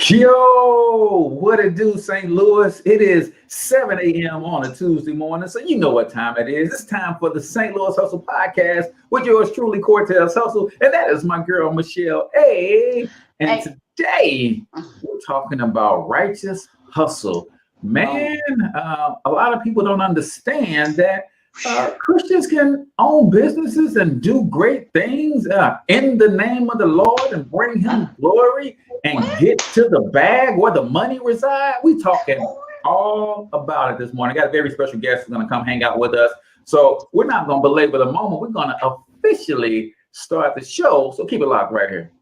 Yo, what it do, St. Louis? It is 7 a.m. on a Tuesday morning, so you know what time it is. It's time for the St. Louis Hustle Podcast with yours truly, CORTEZ Hustle, and that is my girl, Michelle A. And today, we're talking about righteous hustle. Man, a lot of people don't understand that Christians can own businesses and do great things in the name of the Lord and bring him glory and get to the bag where the money resides. We talking all about it this morning. Got a very special guest who's going to come hang out with us. So we're not going to belabor the moment. We're going to officially start the show. So keep it locked right here.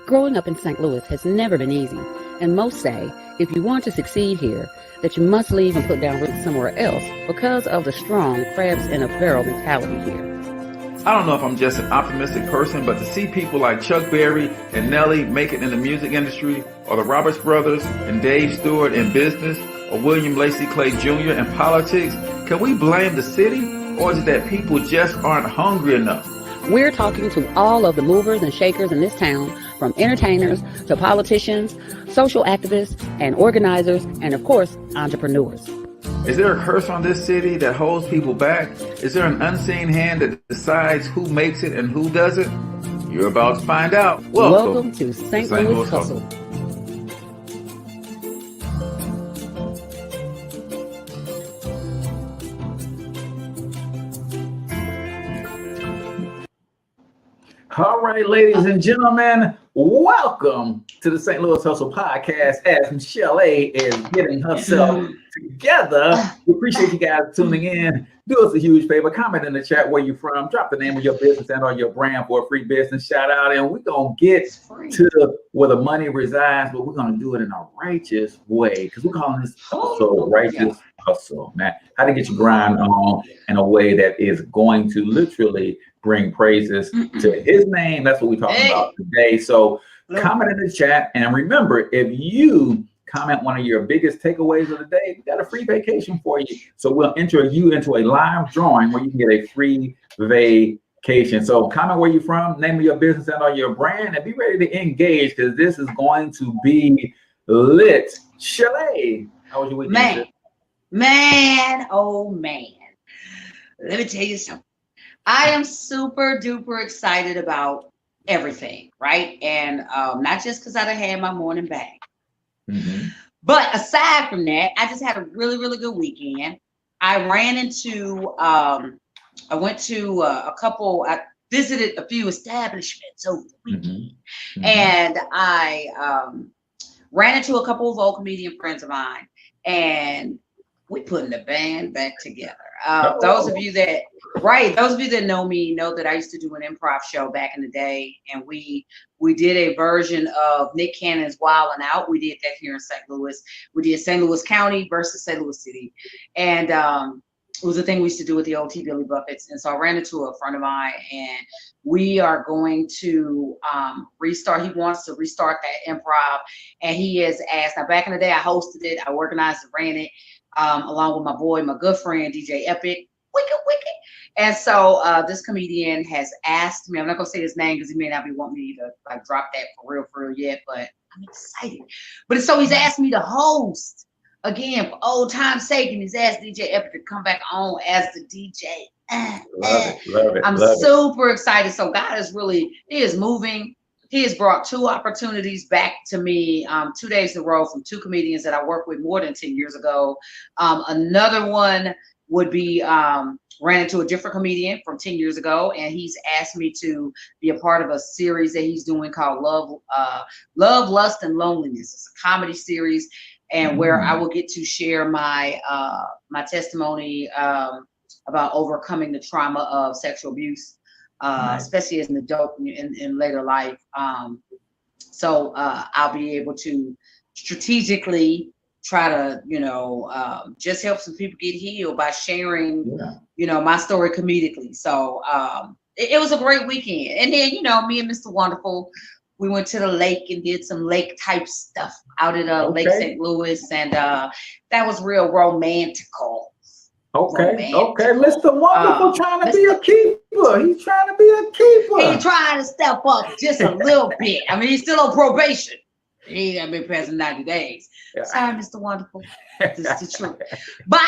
Growing up in St. Louis has never been easy. And most say, if you want to succeed here, that you must leave and put down roots somewhere else because of the strong crabs in a barrel mentality here. I don't know if I'm just an optimistic person, but to see people like Chuck Berry and Nelly make it in the music industry, or the Roberts brothers and Dave Stewart in business, or William Lacey Clay Jr. in politics, can we blame the city, or is it that people just aren't hungry enough? We're talking to all of the movers and shakers in this town, from entertainers to politicians, social activists and organizers, and of course, entrepreneurs. Is there a curse on this city that holds people back? Is there an unseen hand that decides who makes it and who doesn't? You're about to find out. Welcome to St. Louis Hustle. All right, ladies and gentlemen, welcome to the St. Louis Hustle Podcast as Michelle A. is getting herself together. We appreciate you guys tuning in. Do us a huge favor, comment in the chat where you're from, drop the name of your business and or your brand for a free business shout out, and we're going to get to where the money resides, but we're going to do it in a righteous way because we're calling this episode Righteous Hustle. Now, how to get your grind on in a way that is going to literally bring praises to his name. That's what we're talking about today. So comment in the chat. And remember, if you comment one of your biggest takeaways of the day, we got a free vacation for you. So we'll enter you into a live drawing where you can get a free vacation. So comment where you're from, name of your business and or your brand, and be ready to engage because this is going to be lit. Chalet, how was your weekend? Oh man. Let me tell you something. I am super duper excited about everything, right? And not just because I done had my morning bag. But aside from that, I just had a really, really good weekend. I visited a few establishments over the weekend. And I ran into a couple of old comedian friends of mine, and we putting the band back together. Those of you that know me know that I used to do an improv show back in the day, and we did a version of Nick Cannon's Wild 'N Out. We did that here in St. Louis. We did St. Louis County versus St. Louis City, and it was a thing we used to do with the old T. Billy Buckets. And so I ran into a friend of mine, and we are going to restart. He wants to restart that improv, and he has asked. Now, back in the day, I hosted it, I organized and ran it. Along with my good friend, DJ Epic, wicked. And so this comedian has asked me, I'm not going to say his name because he may not be wanting me to like drop that for real yet, but I'm excited. But so he's asked me to host again for old time's sake, and he's asked DJ Epic to come back on as the DJ. Love it. I'm super excited. So God he is moving. He has brought two opportunities back to me 2 days in a row from two comedians that I worked with more than 10 years ago. Another one would be ran into a different comedian from 10 years ago, and he's asked me to be a part of a series that he's doing called Love, Lust, and Loneliness. It's a comedy series, and where I will get to share my my testimony about overcoming the trauma of sexual abuse. Especially as an adult in later life. So I'll be able to strategically try to, just help some people get healed by sharing, my story comedically. So it was a great weekend. And then, me and Mr. Wonderful, we went to the lake and did some lake type stuff out at Lake St. Louis. And that was real romantical. Okay. Mr. Wonderful trying to be a keeper. He's trying to be a keeper. He's trying to step up just a little bit. I mean, he's still on probation. He ain't been past 90 days. Yeah. Sorry, Mr. Wonderful. This is the truth. But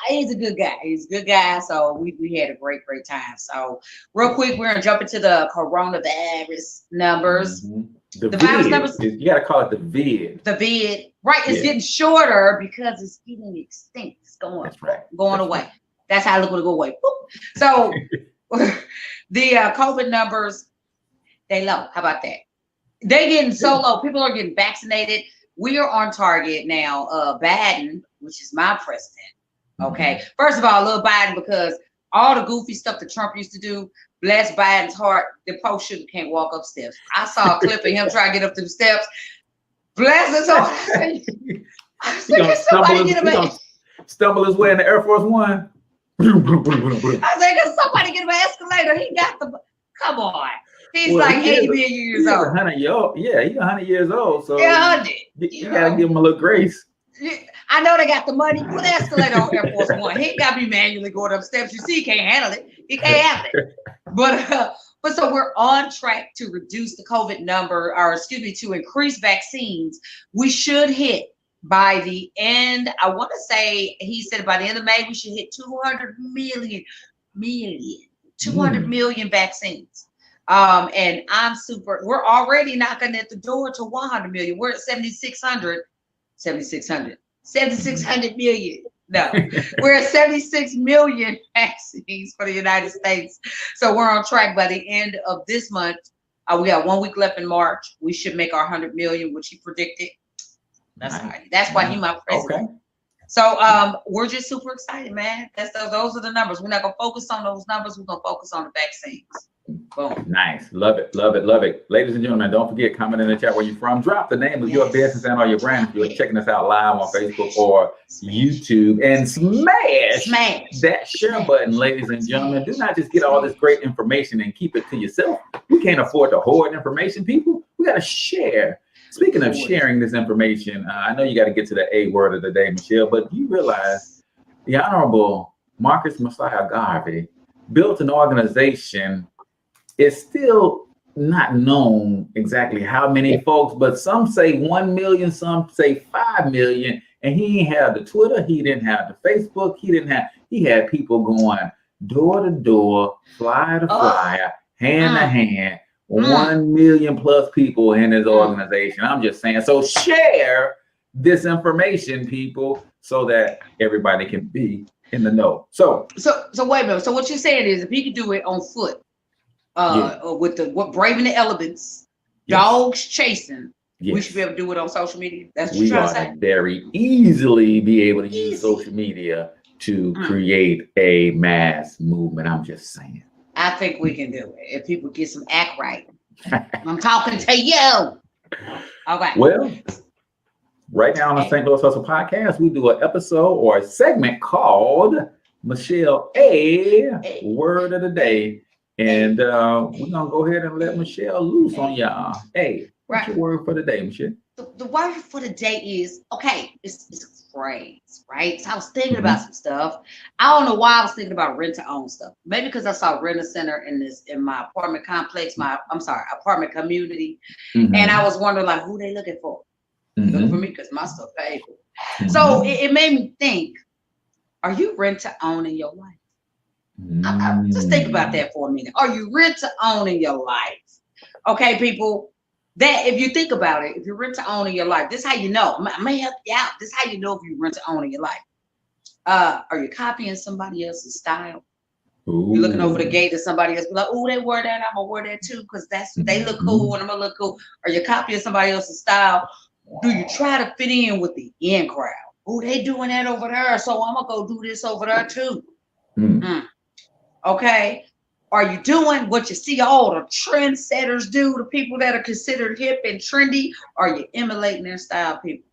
he's a good guy. He's a good guy. So we had a great time. So real quick, we're gonna jump into the coronavirus numbers. The virus numbers. You gotta call it the vid. The vid, right? It's getting shorter because it's getting extinct. It's going away. Right. That's how it's going to go away. Boop. So the COVID numbers, they low. How about that? They getting so low. People are getting vaccinated. We are on target now. Biden, which is my president. Okay. First of all, I love Biden because all the goofy stuff that Trump used to do, bless Biden's heart, the post shooter can't walk up steps. I saw a clip of him trying to get up to the steps. Bless his heart. I said, can somebody get him stumble his way in the Air Force One. I said, can somebody get him an escalator? He got the, come on. He's like 80 million years old. 100 yeah, he's 100 years old. So yeah, you gotta give him a little grace. I know they got the money. Put an escalator on Air Force One. He ain't got to be manually going up steps. You see, he can't handle it. He can't have it. But so we're on track to reduce the COVID number, or excuse me, to increase vaccines. We should hit by the end. I want to say he said by the end of May we should hit 200 million vaccines. And we're already knocking at the door to 100 million. We're at 7,600 million. No, we're at 76 million vaccines for the United States. So we're on track by the end of this month. We got 1 week left in March. We should make our 100 million, which he predicted. That's why he's my president. Okay. So we're just super excited, man. Those are the numbers. We're not gonna focus on those numbers. We're gonna focus on the vaccines. Boom. Nice. Love it. Ladies and gentlemen, don't forget, comment in the chat where you're from. Drop the name of your business and or your brand if you're checking us out live on Facebook or YouTube. And smash that share button, ladies and gentlemen. Do not just get all this great information and keep it to yourself. We can't afford to hoard information, people. We got to share. Speaking of sharing this information, I know you got to get to the A word of the day, Michelle, but you realize the Honorable Marcus Messiah Garvey built an organization. It's still not known exactly how many folks, but some say 1 million, some say 5 million. And he ain't have the Twitter, he didn't have the Facebook, he had people going door to door, flyer to flyer, hand to hand, 1 million plus people in his organization. I'm just saying, so share this information, people, so that everybody can be in the know. So wait a minute. So what you're saying is if he could do it on foot, with braving the elements, dogs chasing, we should be able to do it on social media. That's what you're trying to say. Very easily be able to use social media to create a mass movement. I'm just saying. I think we can do it if people get some act right. I'm talking to you. Okay. Well, right now on the St. Louis Hustle Podcast, we do an episode or a segment called Michelle A Word of the Day. And we're gonna go ahead and let Michelle loose on y'all. Hey, what's your word for the day, Michelle? The word for the day is it's a phrase, right? So I was thinking about some stuff. I don't know why I was thinking about rent to own stuff. Maybe because I saw Rent a Center in my apartment complex, apartment community, and I was wondering like who they looking for. Looking for me because my stuff paid for. So it made me think: are you rent to own in your life? Just think about that for a minute. Are you rent to own in your life? Okay, people, that if you think about it, if you're rent to own in your life, this is how you know. I may help you out. This is how you know if you rent to own in your life. Are you copying somebody else's style? You're looking over the gate at somebody else, be like, oh, they wear that, I'm gonna wear that too, because they look cool and I'm gonna look cool. Are you copying somebody else's style? Do you try to fit in with the in crowd? Oh, they doing that over there, so I'm gonna go do this over there too. Okay, are you doing what you see all the trendsetters do, the people that are considered hip and trendy? Are you emulating their style, people?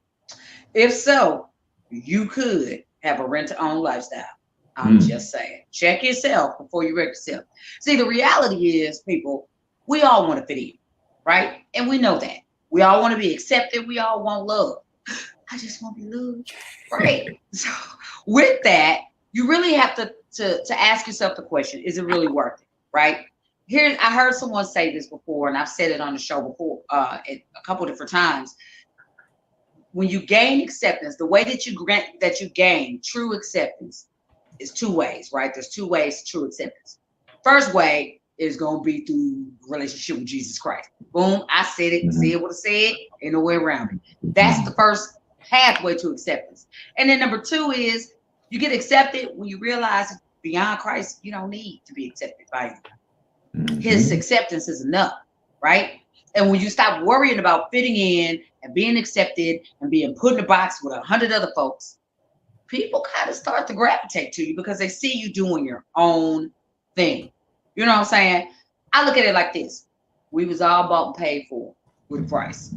If so, you could have a rent-to-own lifestyle. I'm just saying. Check yourself before you wreck yourself. See, the reality is, people, we all want to fit in, right? And we know that. We all want to be accepted. We all want love. I just want to be loved, right? So with that, you really have to ask yourself the question, is it really worth it, right? I heard someone say this before, and I've said it on the show before a couple different times. when you gain acceptance, the way that you gain true acceptance is two ways, right? There's two ways to true acceptance. First way is going to be through relationship with Jesus Christ. Boom, I said it, said what I said, ain't no way around it. That's the first pathway to acceptance. And then number two is you get accepted when you realize beyond Christ, you don't need to be accepted by him. His acceptance is enough, right? And when you stop worrying about fitting in and being accepted and being put in a box with 100 other folks, people kind of start to gravitate to you because they see you doing your own thing. You know what I'm saying? I look at it like this. We was all bought and paid for with a price.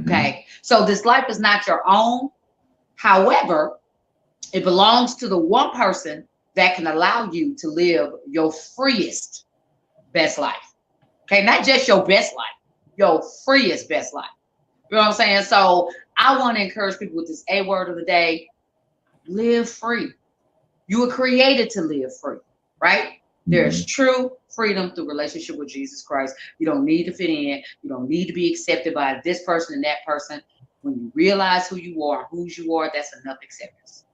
Okay. So this life is not your own. However, it belongs to the one person that can allow you to live your freest, best life. Okay. Not just your best life, your freest, best life. You know what I'm saying? So I want to encourage people with this A word of the day, live free. You were created to live free, right? There's true freedom through relationship with Jesus Christ. You don't need to fit in. You don't need to be accepted by this person and that person. When you realize who you are, whose you are, that's enough acceptance.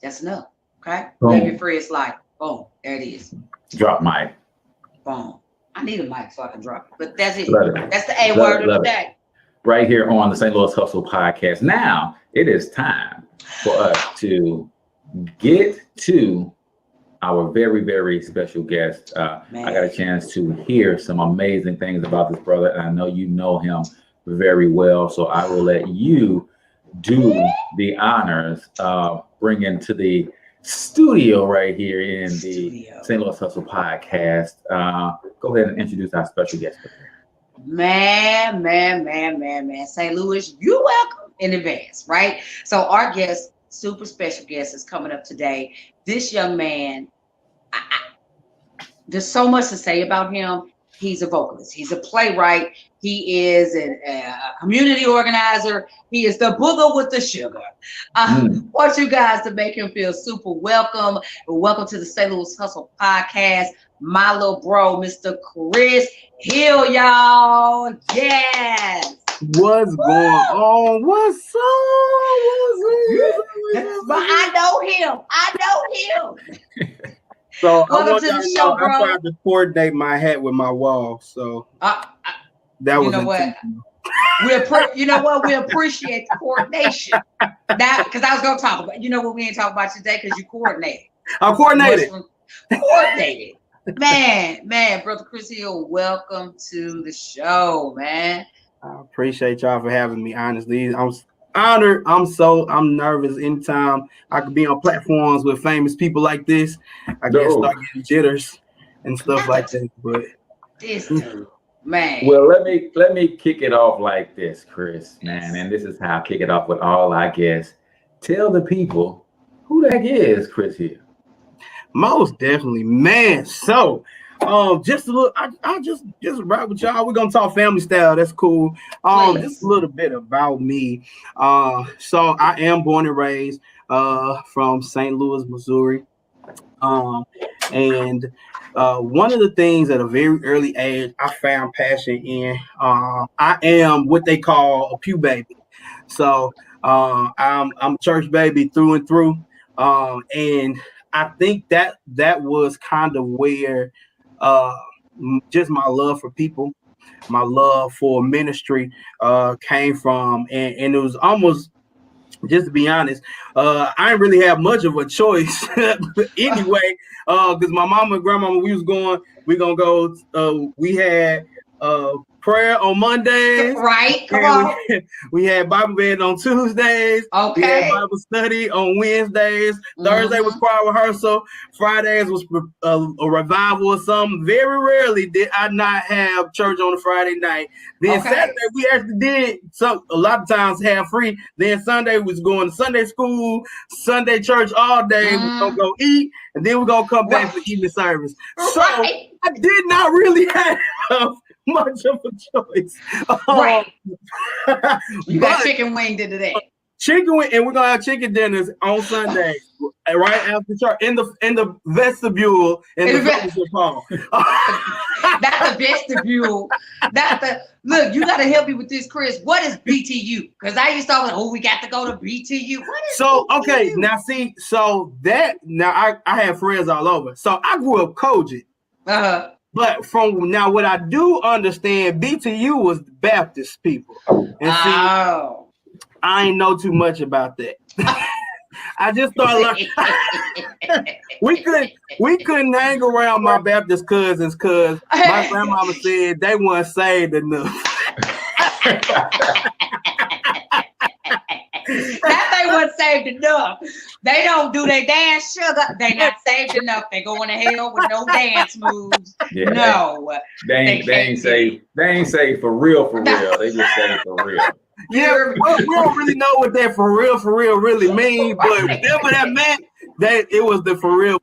That's enough. Okay? Live your freest life. Boom. There it is. Drop mic. Boom. I need a mic so I can drop it. But that's it. Love it. That's the A word of the day. Right here on the St. Louis Hustle Podcast. Now it is time for us to get to our very, very special guest. I got a chance to hear some amazing things about this brother, and I know you know him very well. So I will let you do the honors of bringing to the studio right here in the St. Louis Hustle Podcast. Go ahead and introduce our special guest. Man. St. Louis, you're welcome in advance, right? So our guest, super special guest, is coming up today. This young man, there's so much to say about him. He's a vocalist. He's a playwright. He is a community organizer. He is the booger with the sugar. Want you guys to make him feel super welcome. Welcome to the St. Louis Hustle Podcast. My little bro, Mr. Chris Hill, y'all. Yes. What's going on? What's up? But I know him. So Welcome to the show, bro. I tried to coordinate my hat with my wall, so that was. You know what? You know what? We appreciate the coordination. Now, because I was gonna talk about. You know what we ain't talking about today because you coordinated. I coordinated. Coordinated. Man, brother Chris Hill, welcome to the show, man. I appreciate y'all for having me. Honestly, I'm honored. I'm nervous. Anytime I could be on platforms with famous people like this, I get start getting jitters and stuff like that. But this dude, man. Well, let me kick it off like this, Chris, man, and this is how I kick it off with all our guests. Tell the people who the heck is Chris Hill. Most definitely, man. So, just a little. I just ride with y'all. We're gonna talk family style. That's cool. Just a little bit about me. So I am born and raised from St. Louis, Missouri. And one of the things at a very early age I found passion in. I am what they call a pew baby. So I'm a church baby through and through. And I think that was kind of where just my love for people, my love for ministry came from. And it was almost, just to be honest, I didn't really have much of a choice anyway, because my mama and grandmama, we had prayer on Mondays. Right. Come on. We had Bible bed on Tuesdays. Okay. We had Bible study on Wednesdays. Thursday was choir rehearsal. Fridays was a revival or something. Very rarely did I not have church on a Friday night. Then Saturday we actually did a lot of times have free. Then Sunday was going to Sunday school, Sunday church all day. We're gonna go eat, and then we're gonna come back for evening service. So I did not really have much of a choice. Right. You got chicken wing today. Chicken wing, and we're gonna have chicken dinners on Sunday. right after church in the vestibule in the fellowship hall. That's the vestibule. Look. You got to help me with this, Chris. What is BTU? Because I used to always, we got to go to BTU. What is BTU? Okay, now see, I have friends all over. So I grew up Kojic. But from now, what I do understand, BTU was Baptist people. And see, I ain't know too much about that. I just started learning. we couldn't hang around my Baptist cousins because my grandmama said they weren't saved enough. That they weren't saved enough. They don't do their dance, sugar. They not saved enough. They going to hell with no dance moves. Yeah, no, they ain't saved. They ain't saved for real. They just saved for real. Yeah, we don't really know what that for real really mean, but whatever that meant, that it was the for real.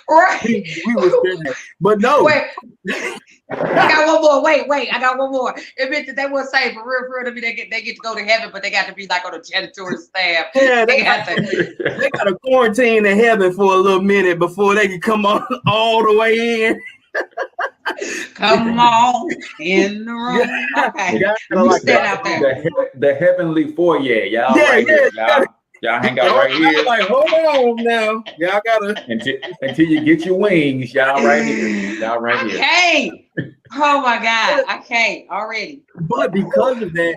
Right. We was there. But no. Wait. I got one more. Wait. I got one more. It meant that they were saying for real. I mean, they get to go to heaven, but they got to be like on a janitorial staff. Yeah, they got to quarantine in heaven for a little minute before they can come on all the way in. Come on in the room. Okay. You stand out there. The heavenly foyer, y'all. Right here. Y'all hang out right here. Like, hold on now. Y'all gotta until you get your wings. Y'all right here. Y'all right here. Okay. Oh my God. I can't already. But because of that,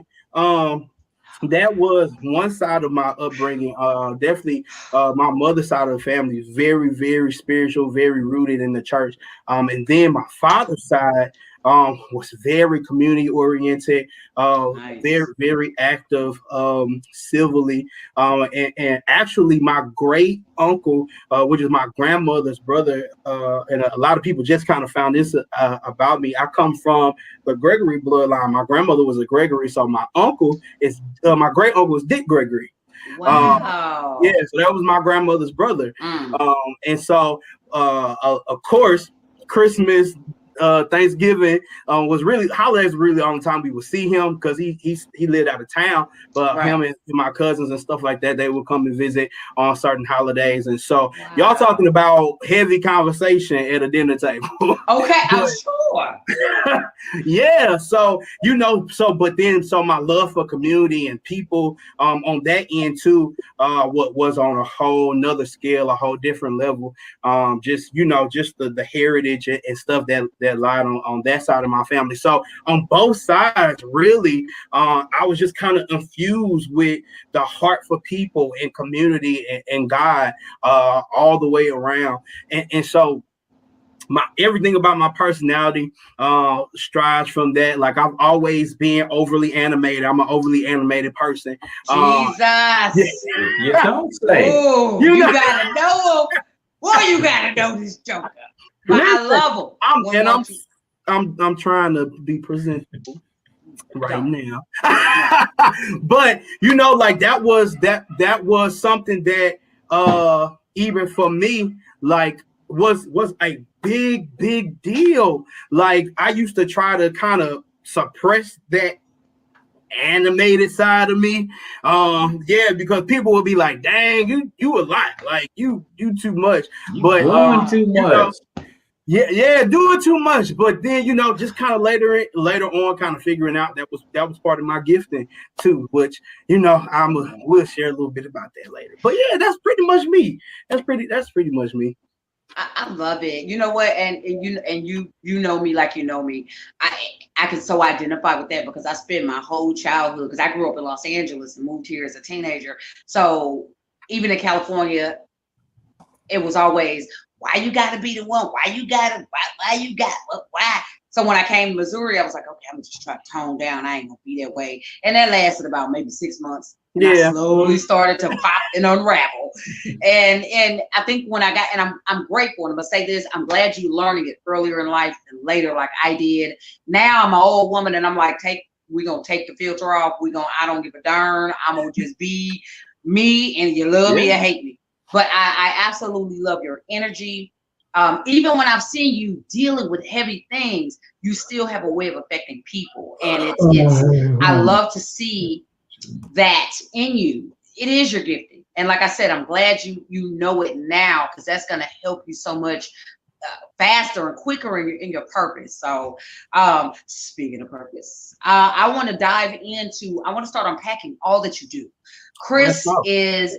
that was one side of my upbringing. Definitely, my mother's side of the family is very, very spiritual, very rooted in the church. And then my father's side was very community oriented, nice. Very, very active, civilly. And actually, my great uncle, which is my grandmother's brother, and a lot of people just kind of found this about me. I come from the Gregory bloodline. My grandmother was a Gregory, so my uncle is my great uncle is Dick Gregory. Wow. Yeah, so that was my grandmother's brother. And so, of course, Christmas, Thanksgiving was really holidays. Really, the only time we would see him because he lived out of town. But right. him and my cousins and stuff like that, they would come and visit on certain holidays. And so, y'all talking about heavy conversation at a dinner table. Okay, I'm sure. Yeah. So so my love for community and people on that end too, what was on a whole nother scale, a whole different level. Just the heritage and stuff that lied on that side of my family. So on both sides, really, I was just kind of infused with the heart for people and community and God all the way around. And so everything about my personality strives from that. Like I've always been overly animated. I'm an overly animated person. Jesus. You don't say. Ooh, you gotta know him. Boy, you gotta know this joker. I love him. I'm trying to be presentable right now. But like that was something that even for me, like was a big deal. Like I used to try to kind of suppress that animated side of me. Because people would be like, dang, you a lot, like you too much. But doing too much. Doing too much. But then just kind of later on kind of figuring out that was part of my gifting too, which we'll share a little bit about that later. But yeah, that's pretty much me. That's pretty much me. I love it. You know what? And you know me like you know me. I can so identify with that because I spent my whole childhood, because I grew up in Los Angeles and moved here as a teenager. So even in California, it was always, why you gotta be the one? Why you got why? So when I came to Missouri, I was like, okay, I'm just trying to tone down. I ain't gonna be that way. And that lasted about maybe 6 months. And I slowly started to pop and unravel. And I think when I got, and I'm grateful, and I'm gonna say this, I'm glad you learning it earlier in life than later like I did. Now I'm an old woman and I'm like, we're gonna take the filter off. I don't give a darn. I'm gonna just be me, and you love me or hate me. But I absolutely love your energy. Even when I've seen you dealing with heavy things, you still have a way of affecting people. And it's I love to see that in you. It is your gifting. And like I said, I'm glad you know it now, because that's going to help you so much faster and quicker in your purpose. So speaking of purpose, I want to dive into, I want to start unpacking all that you do. Chris is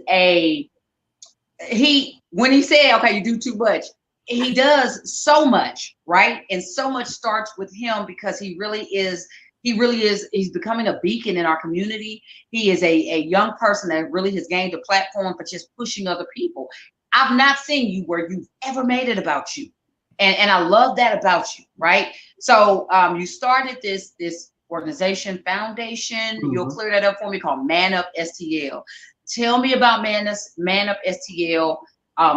when he said, okay, you do too much, he does so much, right? And so much starts with him, because he's becoming a beacon in our community. He is a young person that really has gained a platform for just pushing other people. I've not seen you where you've ever made it about you. And I love that about you, right? So you started this organization, foundation, you'll clear that up for me, called ManUp STL. Tell me about ManUp STL,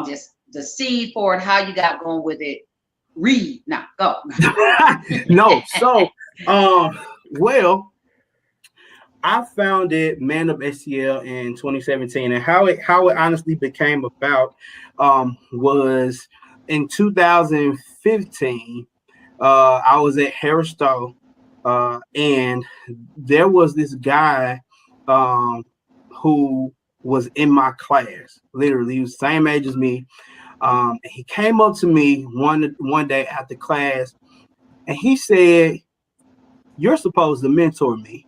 just the seed for it, how you got going with it. Read, now go. No, so well, I founded ManUp STL in 2017, and how it honestly became about was in 2015. I was at Harris Stowe, and there was this guy who was in my class. Literally, he was the same age as me. He came up to me one day after class, and he said, "You're supposed to mentor me."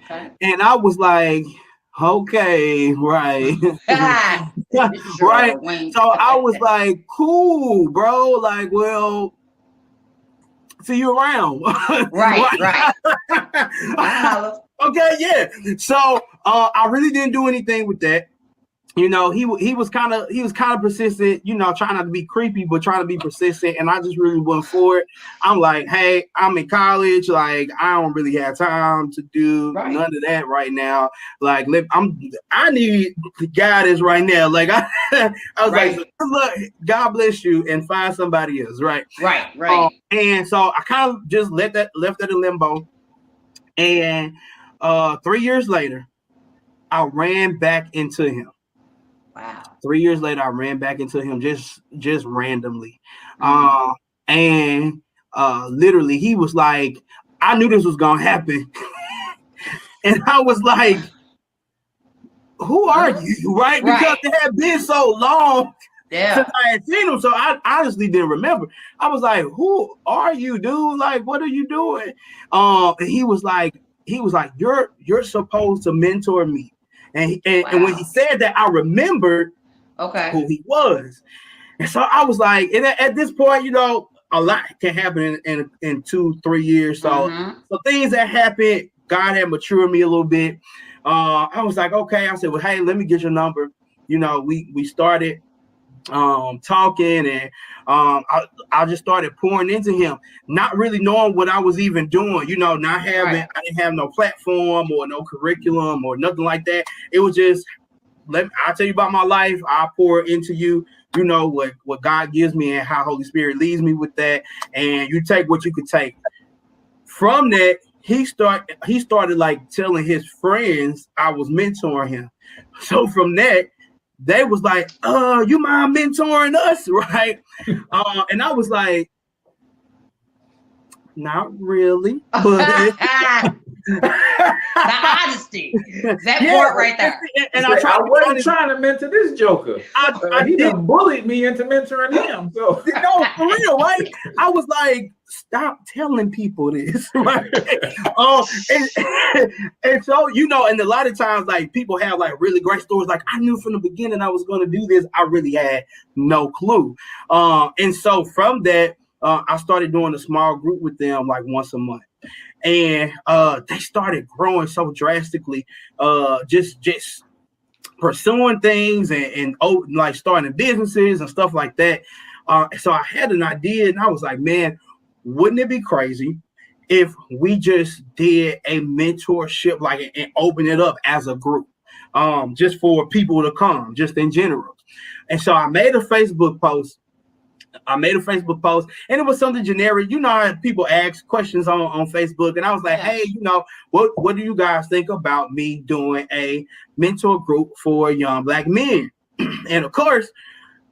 Okay. And I was like, okay, right. Right. So I was like, cool, bro. Like, well, see you around. Right. Okay, yeah. So I really didn't do anything with that. You know, he was kind of persistent, you know, trying not to be creepy, but trying to be persistent. And I just really went for it. I'm like, hey, I'm in college. Like, I don't really have time to do none of that right now. Like, I need guidance right now. Like, I was like, look, God bless you, and find somebody else. Right. And so I kind of just left that in limbo. And 3 years later, I ran back into him. Wow. 3 years later, I ran back into him just randomly. And literally, he was like, I knew this was going to happen. And I was like, who are you? Right? Because it had been so long since I had seen him. So I honestly didn't remember. I was like, who are you, dude? Like, what are you doing? And he was like, you're supposed to mentor me. And when he said that, I remembered who he was. And so I was like, and at this point, you know, a lot can happen in 2-3 years. So so things that happened, God had matured me a little bit. I was like, okay. I said, well, hey, let me get your number. You know, we started talking, and I just started pouring into him, not really knowing what I was even doing, you know, I didn't have no platform or no curriculum or nothing like that. It was just, I'll tell you about my life. I pour into you, you know, what God gives me and how Holy Spirit leads me with that. And you take what you could take. From that, he started like telling his friends I was mentoring him. So from that, they was like, you mind mentoring us, right? And I was like, not really. But the honesty. That part right there. And I wasn't trying to mentor this joker. He done bullied me into mentoring him. So no, for real, right? I was like, stop telling people this, right? And so, you know, and a lot of times, like, people have like really great stories. Like, I knew from the beginning I was going to do this. I really had no clue. And so from that, I started doing a small group with them like once a month. And they started growing so drastically, just pursuing things and like starting businesses and stuff like that. So I had an idea, and I was like, man, wouldn't it be crazy if we just did a mentorship, like, and open it up as a group, just for people to come, just in general. And so I made a Facebook post. And it was something generic. You know how people ask questions on Facebook. And I was like, hey, you know, what do you guys think about me doing a mentor group for young Black men? And of course,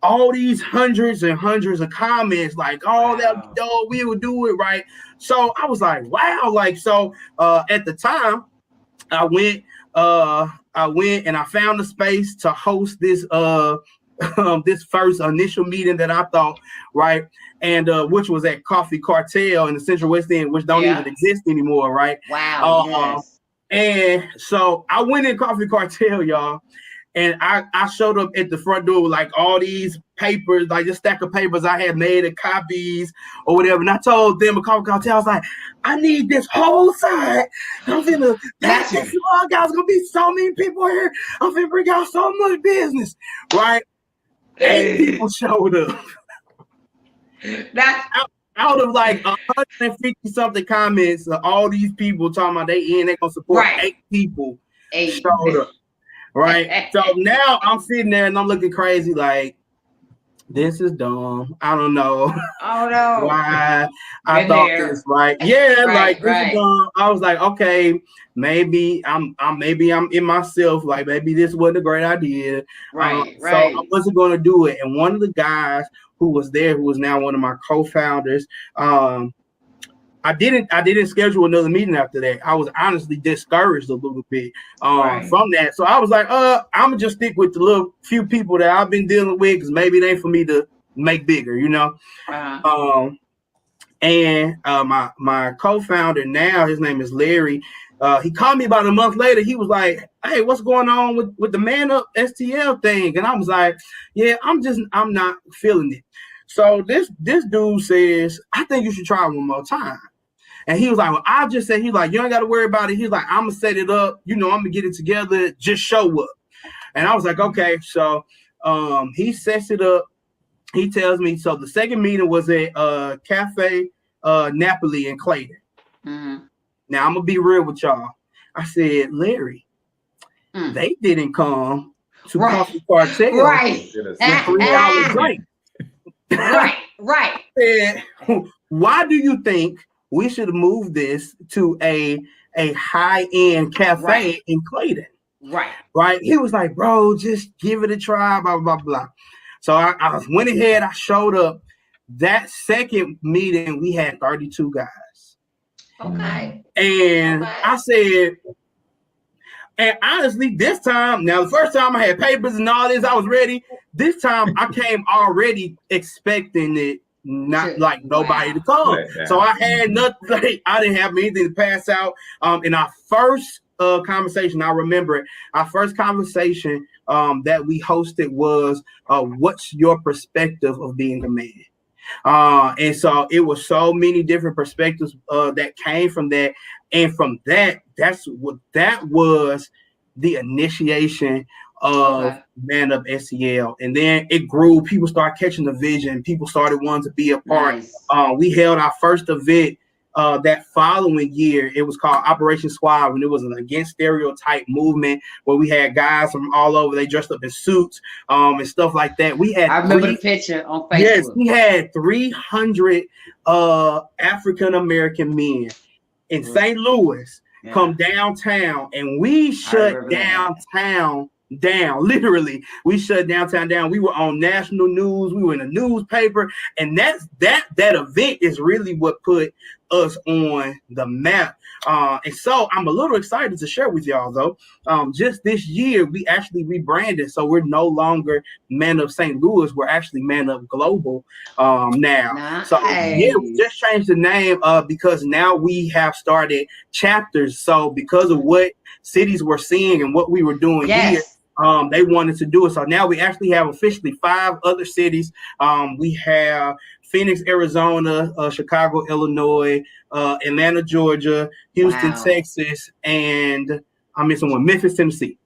all these hundreds and hundreds of comments, like, oh, we will do it, right? So I was like, wow. Like, so at the time, I went and I found a space to host this this first initial meeting that I thought, right, and which was at Coffee Cartel in the Central West End, which don't even exist anymore, right? Wow. Yes. And so I went in Coffee Cartel, y'all, and I showed up at the front door with like all these papers, like this stack of papers I had made of copies or whatever. And I told them at Coffee Cartel, I was like, I need this whole side. I'm finna pack this log. There's gonna be so many people here. I'm finna bring out so much business, right? 8 people showed up. That's out of like 150 something comments, all these people talking about they gonna support 8 people showed up. Right. So now I'm sitting there and I'm looking crazy like, this is dumb. I don't know. Oh no. Why I thought this, right? Yeah, like this is dumb. I was like, okay, maybe I'm in myself, like maybe this wasn't a great idea. Right. So I wasn't gonna do it. And one of the guys who was there, who was now one of my co-founders, I didn't schedule another meeting after that. I was honestly discouraged a little bit from that. So I was like, I'm gonna just stick with the little few people that I've been dealing with, because maybe it ain't for me to make bigger, you know. And my co-founder now, his name is Larry. He called me about a month later. He was like, hey, what's going on with the ManUp STL thing? And I was like, yeah, I'm not feeling it. So this dude says, I think you should try one more time. And he was like, well, I just said, he's like, you ain't got to worry about it. He's like, I'm going to set it up. You know, I'm going to get it together. Just show up. And I was like, okay. So he sets it up. He tells me, so the second meeting was at Cafe Napoli in Clayton. Mm-hmm. Now, I'm going to be real with y'all. I said, Larry, they didn't come to Coffee Cartel. Right. $3 drink. Right. And why do you think we should move this to a high-end cafe in Clayton? Right. He was like, bro, just give it a try, blah, blah, blah. So I went ahead, I showed up. That second meeting, we had 32 guys. Okay. And I said, and honestly, this time, now the first time I had papers and all this, I was ready. This time I came already expecting it not like nobody to come. So I had nothing, like, I didn't have anything to pass out. In our first conversation, I remember it, our first conversation that we hosted was, what's your perspective of being a man? And so it was so many different perspectives that came from that. And from that, that was the initiation of ManUp SEL. And then it grew. People started catching the vision. People started wanting to be a part. Nice. We held our first event that following year. It was called Operation Squad, when it was an against stereotype movement where we had guys from all over. They dressed up in suits and stuff like that. We had, I remember the picture on Facebook. Yes, we had 300 African American men in St. Louis come downtown, and we shut downtown down. Literally, we shut downtown down. We were on national news. We were in a newspaper, and that event is really what put us on the map. And so I'm a little excited to share with y'all, though. Just this year, we actually rebranded, so we're no longer ManUp St. Louis. We're actually ManUp Global now. Nice. So yeah, we just changed the name because now we have started chapters. So because of what cities were seeing and what we were doing here, they wanted to do it. So now we actually have officially 5 other cities. We have Phoenix, Arizona, Chicago, Illinois, Atlanta, Georgia, Houston, Texas, and I'm missing one, Memphis, Tennessee.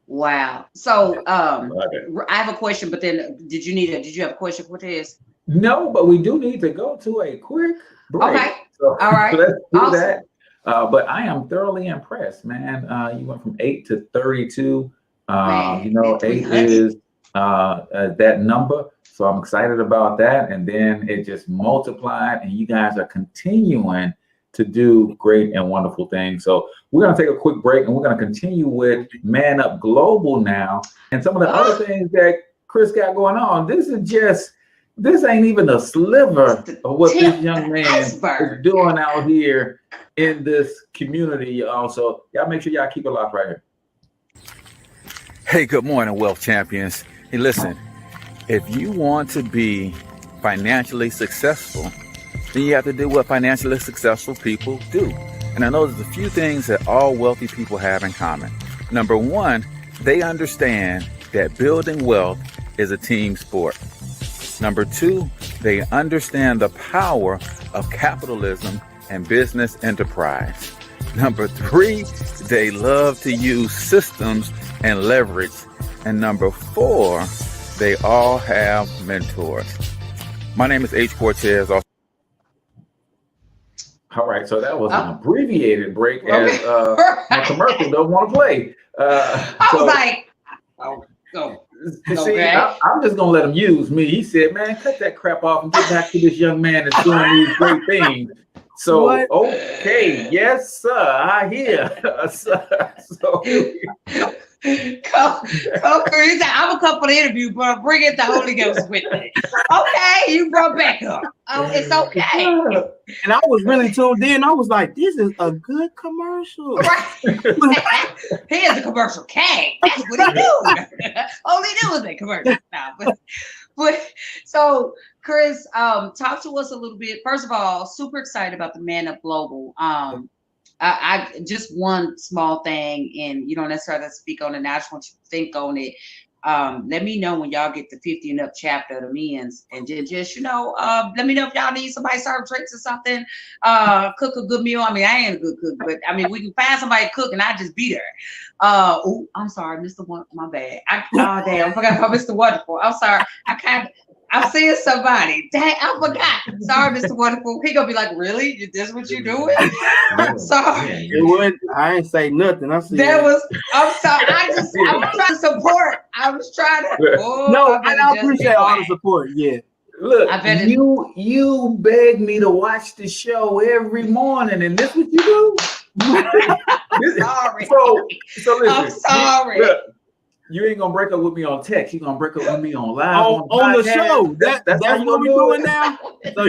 Wow. So I have a question, but then did you have a question for this? No, but we do need to go to a quick break. Okay. So, all right. Let's do that. But I am thoroughly impressed, man. You went from 8 to 32. You know, 8 is that number. So I'm excited about that. And then it just multiplied, and you guys are continuing to do great and wonderful things. So we're going to take a quick break, and we're going to continue with ManUp Global now. And some of the other things that Chris got going on. This is just this ain't even a sliver of what this young man iceberg. is doing out here in this community, y'all. So y'all make sure y'all keep it locked right here. Hey, good morning, Wealth Champions. Hey, listen, if you want to be financially successful, then you have to do what financially successful people do. And I know there's a few things that all wealthy people have in common. Number one, they understand that building wealth is a team sport. Number two, they understand the power of capitalism and business enterprise. Number three, they love to use systems and leverage. And number four, they all have mentors. My name is H. Cortez. All right, so that was an abbreviated break as my commercial don't want to play. I was like, see, I'm just gonna let him use me. He said, "Man, cut that crap off and get back to this young man that's doing these great things." So, okay, yes, sir, I hear. So, come through. I'm a come for the interview, but bring it the Holy Ghost with me. Okay, you brought back up. Oh, it's okay. And I was really tuned in. I was like, this is a good commercial. Right. He is a commercial king. That's what he do. All he do is make commercials now. But so Chris, talk to us a little bit. First of all, super excited about the ManUp Global. I just one small thing, and you don't necessarily speak on it. I just want you to think on it. Let me know when y'all get the 50 and up chapter of the men's, and just let me know if y'all need somebody serve drinks or something. Cook a good meal. I mean, I ain't a good cook, but I mean, we can find somebody to cook, and I just be there. Oh, I'm sorry, Mr. My bad. Damn, I forgot about Mr. Wonderful. I'm sorry. I'm seeing somebody. Dang, I forgot. Sorry, Mr. Wonderful. He gonna be like, really? This what you doing? I'm sorry. It would. I ain't say nothing. I'm sorry. I was trying to support. I was trying to. I appreciate all the support. Yeah. Look, you beg me to watch the show every morning, and this what you do? Sorry. So listen. I'm sorry. Look, you ain't gonna break up with me on text. You're gonna break up with me on live on the show. That's what we're doing now. So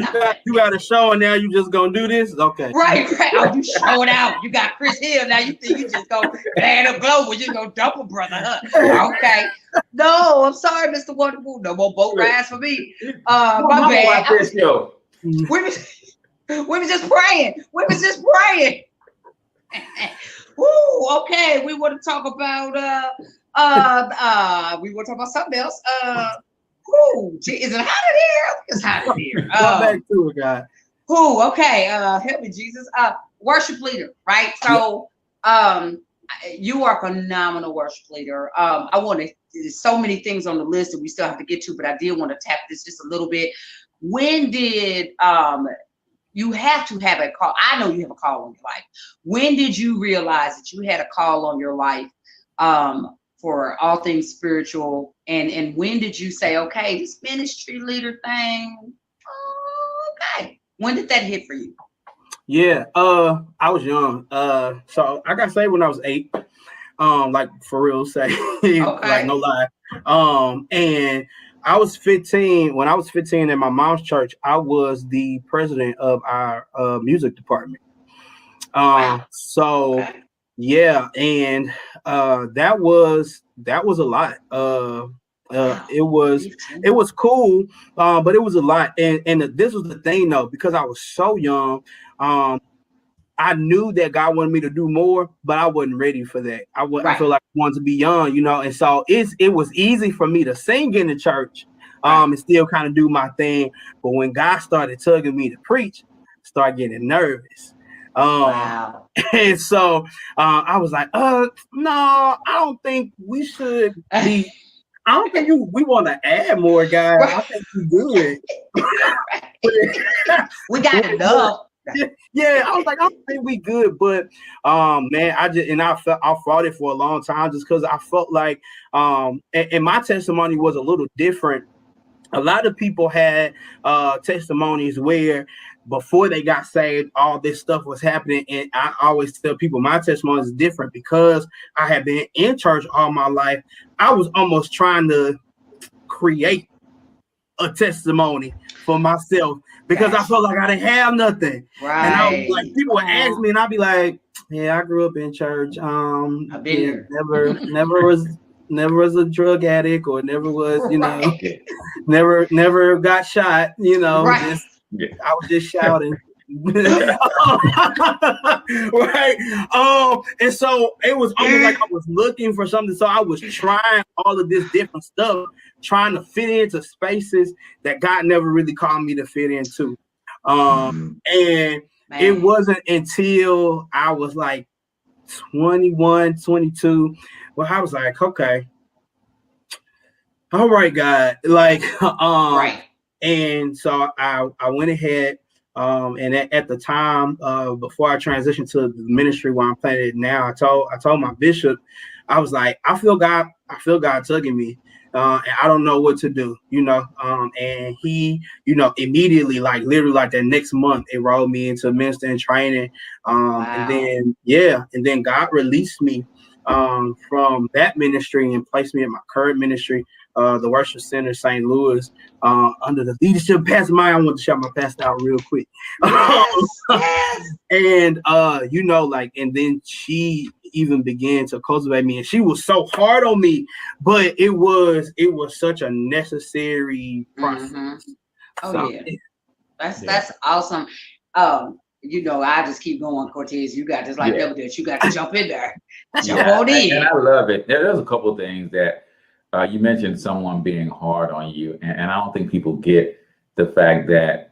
you got a show, and now you just gonna do this? Okay. Right. Oh, you showing out. You got Chris Hill. Now you think you just go ManUp Global. You go double brother, huh? Okay. No, I'm sorry, Mr. Wonderful. No more boat rides for me. My bad. We was just praying. Woo, okay. We want to talk about something else. Is it hot in here? It's hot in here. Go back to it, guys. Okay. Help me, Jesus. Worship leader, right? So, you are a phenomenal worship leader. There's so many things on the list that we still have to get to, but I did want to tap this just a little bit. When did you have to have a call? I know you have a call on your life. When did you realize that you had a call on your life for all things spiritual? And when did you say, okay, this ministry leader thing, okay. When did that hit for you? Yeah, I was young. So I got saved when I was 8. Like for real, say, like no lie. And I was 15. When I was 15 in my mom's church, I was the president of our music department. So yeah, and that was a lot. It was cool, but it was a lot. And this was the thing though, because I was so young. I knew that God wanted me to do more, but I wasn't ready for that. I feel like I wanted to be young, and so it was easy for me to sing in the church, and still kind of do my thing. But when God started tugging me to preach, I started getting nervous. And so I was like, no, I don't think we should be. I don't think we want to add more guys. I think we good. We got enough. Yeah, I was like, I don't think we good, but man, I fought it for a long time just because I felt like and my testimony was a little different. A lot of people had testimonies where before they got saved, all this stuff was happening, and I always tell people my testimony is different because I have been in church all my life. I was almost trying to create a testimony for myself because I felt like I didn't have nothing. Right. And I was like, people would ask me, and I'd be like, "Yeah, I grew up in church. I've been here. Never was a drug addict, or never was, never got shot. Right. I was just shouting." Right. And so it was almost like I was looking for something. So I was trying all of this different stuff, trying to fit into spaces that God never really called me to fit into. And it wasn't until I was like 21, 22, where I was like, okay, all right, God, like, right. And so I went ahead. And at the time, before I transitioned to the ministry where I'm playing it now, I told my bishop, I was like, I feel God tugging me, and I don't know what to do, and he, immediately, like literally like that next month, enrolled me into minister in training. And then God released me from that ministry and placed me in my current ministry, the Worship Center, St. Louis, under the leadership of Pastor Maya. I want to shout my pastor out real quick. And and then she even began to cultivate me, and she was so hard on me, but it was such a necessary process. That's awesome. I just keep going, Cortez. You got this like double dutch. You got to jump in there. Jump on in. And I love it. There's a couple of things that you mentioned, someone being hard on you, and I don't think people get the fact that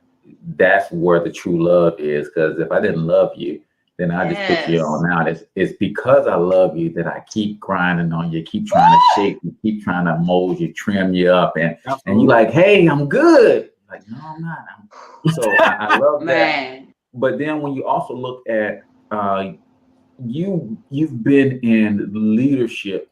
that's where the true love is. Because if I didn't love you, then I just put you on out. It's because I love you that I keep grinding on you, keep trying to shape you, keep trying to mold you, trim you up, and you're like, hey, I'm good. Like, no, I'm not. So I love that. But then when you also look at you've been in leadership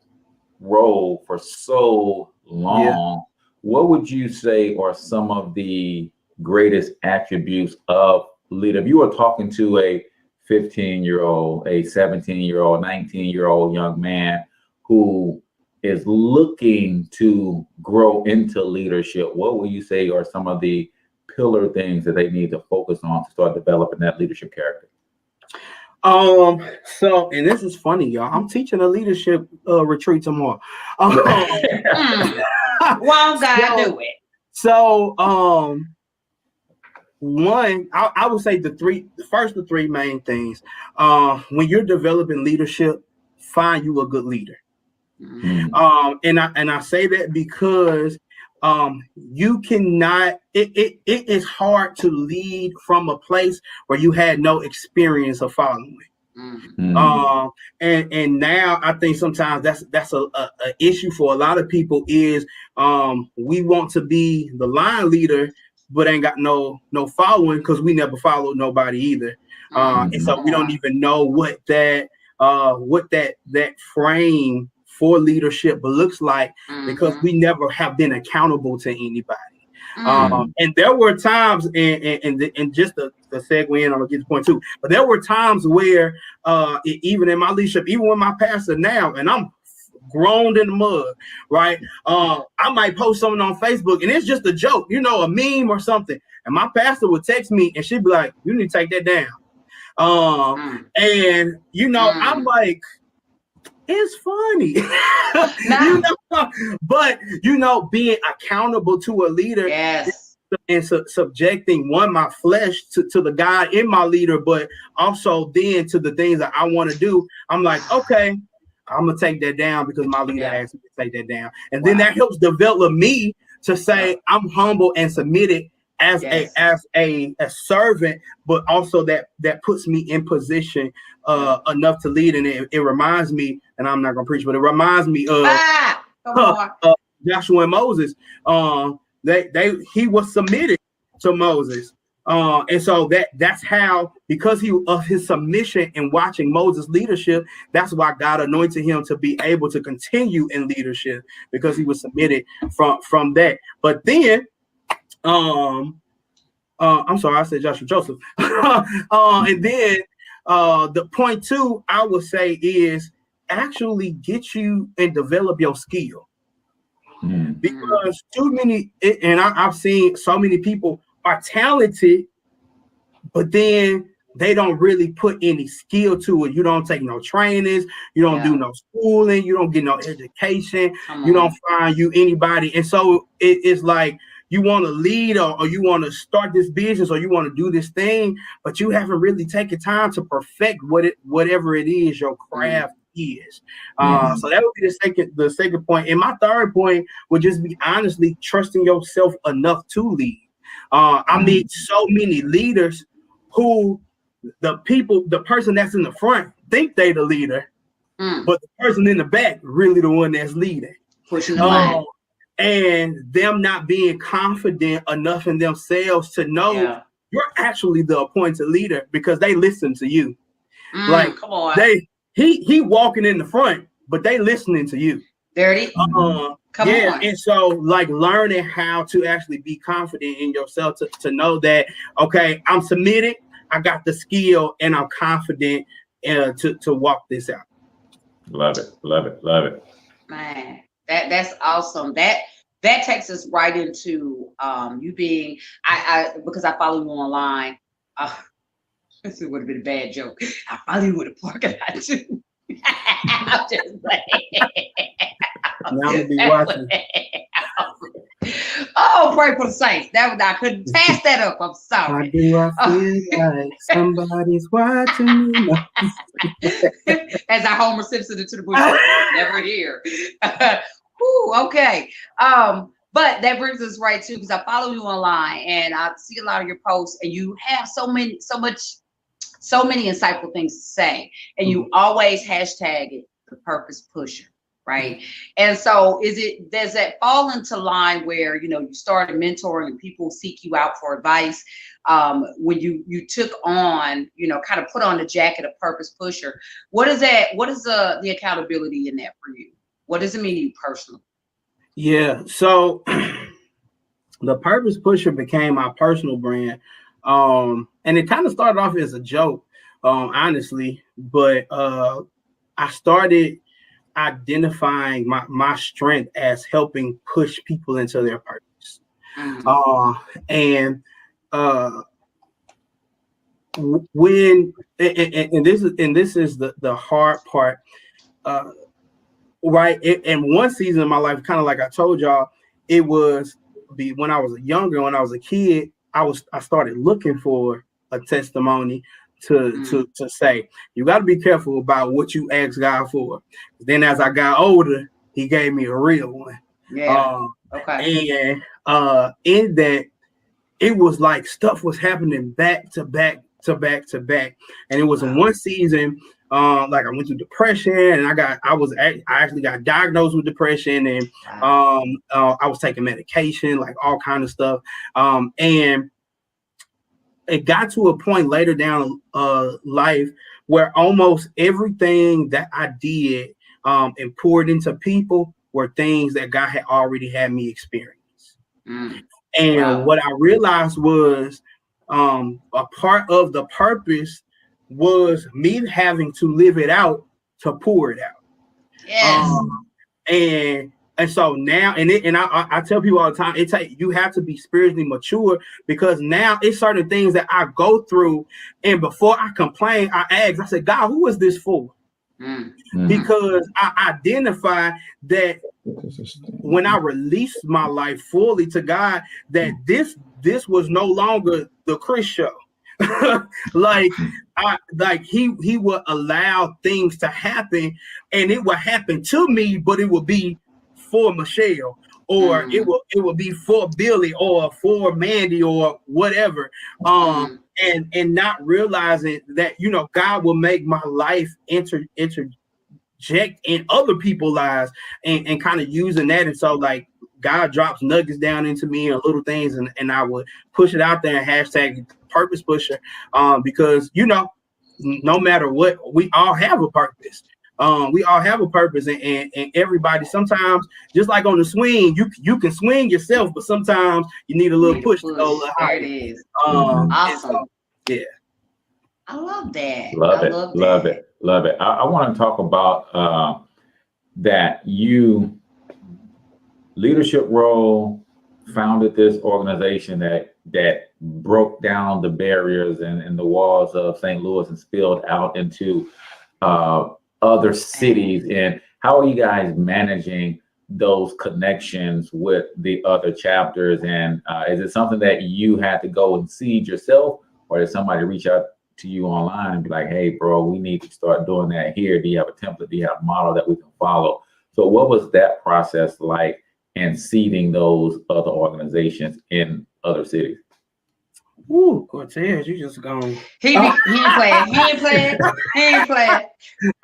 role for so long, what would you say are some of the greatest attributes of leader? If you were talking to a 15-year-old, a 17-year-old, 19-year-old young man who is looking to grow into leadership, what would you say are some of the pillar things that they need to focus on to start developing that leadership character? So, and this is funny, y'all. I'm teaching a leadership retreat tomorrow. Why God do it? So, one, I would say the three main things. When you're developing leadership, find you a good leader. And I say that because you cannot, it is hard to lead from a place where you had no experience of following. And now I think sometimes that's a issue for a lot of people is we want to be the line leader but ain't got no following because we never followed nobody either. And so we don't even know what that frame for leadership looks like because we never have been accountable to anybody. And there were times, and just the segue in, I'm gonna get to point two, but there were times where even in my leadership, even with my pastor now, and I'm grown in the mud, right? I might post something on Facebook and it's just a joke, a meme or something. And my pastor would text me and she'd be like, you need to take that down. And I'm like, it's funny. But being accountable to a leader and subjecting my flesh to the God in my leader, but also then to the things that I want to do. I'm like, okay, I'm gonna take that down because my leader asked me to take that down. And then that helps develop me to say I'm humble and submitted as a servant, but also that puts me in position enough to lead. And it reminds me, and I'm not gonna preach, but it reminds me of Joshua and Moses. He was submitted to Moses. And so that's how, because of his submission and watching Moses' leadership, that's why God anointed him to be able to continue in leadership, because he was submitted from that. But then, I'm sorry, I said Joshua Joseph. And then the point two, I would say, is actually get you and develop your skill. because too many, and I've seen so many people are talented, but then they don't really put any skill to it. You don't take no trainings, you don't do no schooling, you don't get no education, you don't find you anybody. And so it's like you want to lead or you want to start this business or you want to do this thing, but you haven't really taken time to perfect whatever it is your craft is. So that would be the second point. And my third point would just be honestly trusting yourself enough to lead. I meet so many leaders who the person that's in the front think they the leader, but the person in the back really the one that's leading. Pushing the line. And them not being confident enough in themselves to know you're actually the appointed leader because they listen to you. Like come on. He walking in the front, but they listening to you. Dirty. Come on. And so like learning how to actually be confident in yourself to know that, okay, I'm submitted, I got the skill, and I'm confident to walk this out. Love it, love it, love it. Man, that's awesome. That takes us right into you being I because I follow you online. This would have been a bad joke. I follow you with a parking lot too. I'm just saying. Now I'm gonna be watching. Oh, pray for the saints. I couldn't pass that up. I'm sorry. Why do I feel like somebody's watching me? As I Homer Simpson into the bush, never here. Okay. But that brings us right to, because I follow you online and I see a lot of your posts, and you have so many insightful things to say, and you always hashtag it the purpose pusher. Right. And so does that fall into line where, you started mentoring and people seek you out for advice when you took on, kind of put on the jacket of purpose pusher? What is that? What is the accountability in that for you? What does it mean to you personally? Yeah. So the purpose pusher became my personal brand. And it kind of started off as a joke, honestly, but I started identifying my strength as helping push people into their purpose. When this is the hard part, right? In one season of my life, kind of like I told y'all, it was when I was younger, when I was a kid, I started looking for a testimony to say. You got to be careful about what you ask God for. Then as I got older, he gave me a real one. Okay. And in that, it was like stuff was happening back to back to back to back. And it was in one season, like I went through depression, and I actually got diagnosed with depression, and I was taking medication, like all kind of stuff. And it got to a point later down life where almost everything that I did and poured into people were things that God had already had me experience. And what I realized was a part of the purpose was me having to live it out to pour it out. Yes. And so now, and I tell people all the time, you have to be spiritually mature, because now it's certain things that I go through, and before I complain, I said, God, who is this for? Because I identify that when I released my life fully to God, that this was no longer the Chris show. He would allow things to happen, and it would happen to me, but it would be for Michelle, or it will be for Billy, or for Mandy, or whatever. And not realizing that, God will make my life interject in other people's lives, and kind of using that. And so like God drops nuggets down into me and little things, and I would push it out there and hashtag purpose pusher, because no matter what, we all have a purpose. We all have a purpose, and everybody, sometimes, just like on the swing, you can swing yourself, but sometimes you need a little push to go a little higher. There it is. Awesome. So, yeah. I love that. Love it. I want to talk about that you leadership role, founded this organization that broke down the barriers and the walls of St. Louis and spilled out into other cities. And how are you guys managing those connections with the other chapters? And is it something that you had to go and seed yourself, or did somebody reach out to you online and be like, hey, bro, we need to start doing that here? Do you have a template? Do you have a model that we can follow? So what was that process like in seeding those other organizations in other cities? Ooh, Cortez, you just gone. He ain't playing.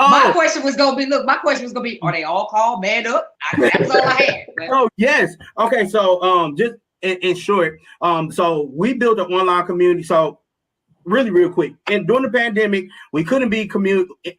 My question was gonna be, are they all called ManUp? That's all I had. Oh, yes. Okay, so just in short, so we built an online community. So really real quick, and during the pandemic, we couldn't be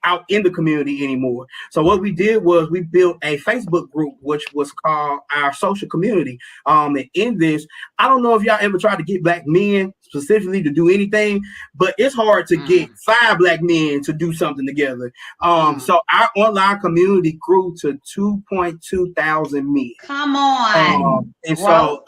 out in the community anymore. So what we did was we built a Facebook group, which was called our social community. And in this, I don't know if y'all ever tried to get black men specifically to do anything, but it's hard to get 5 black men to do something together. So our online community grew to 2.2 thousand men. Come on. And so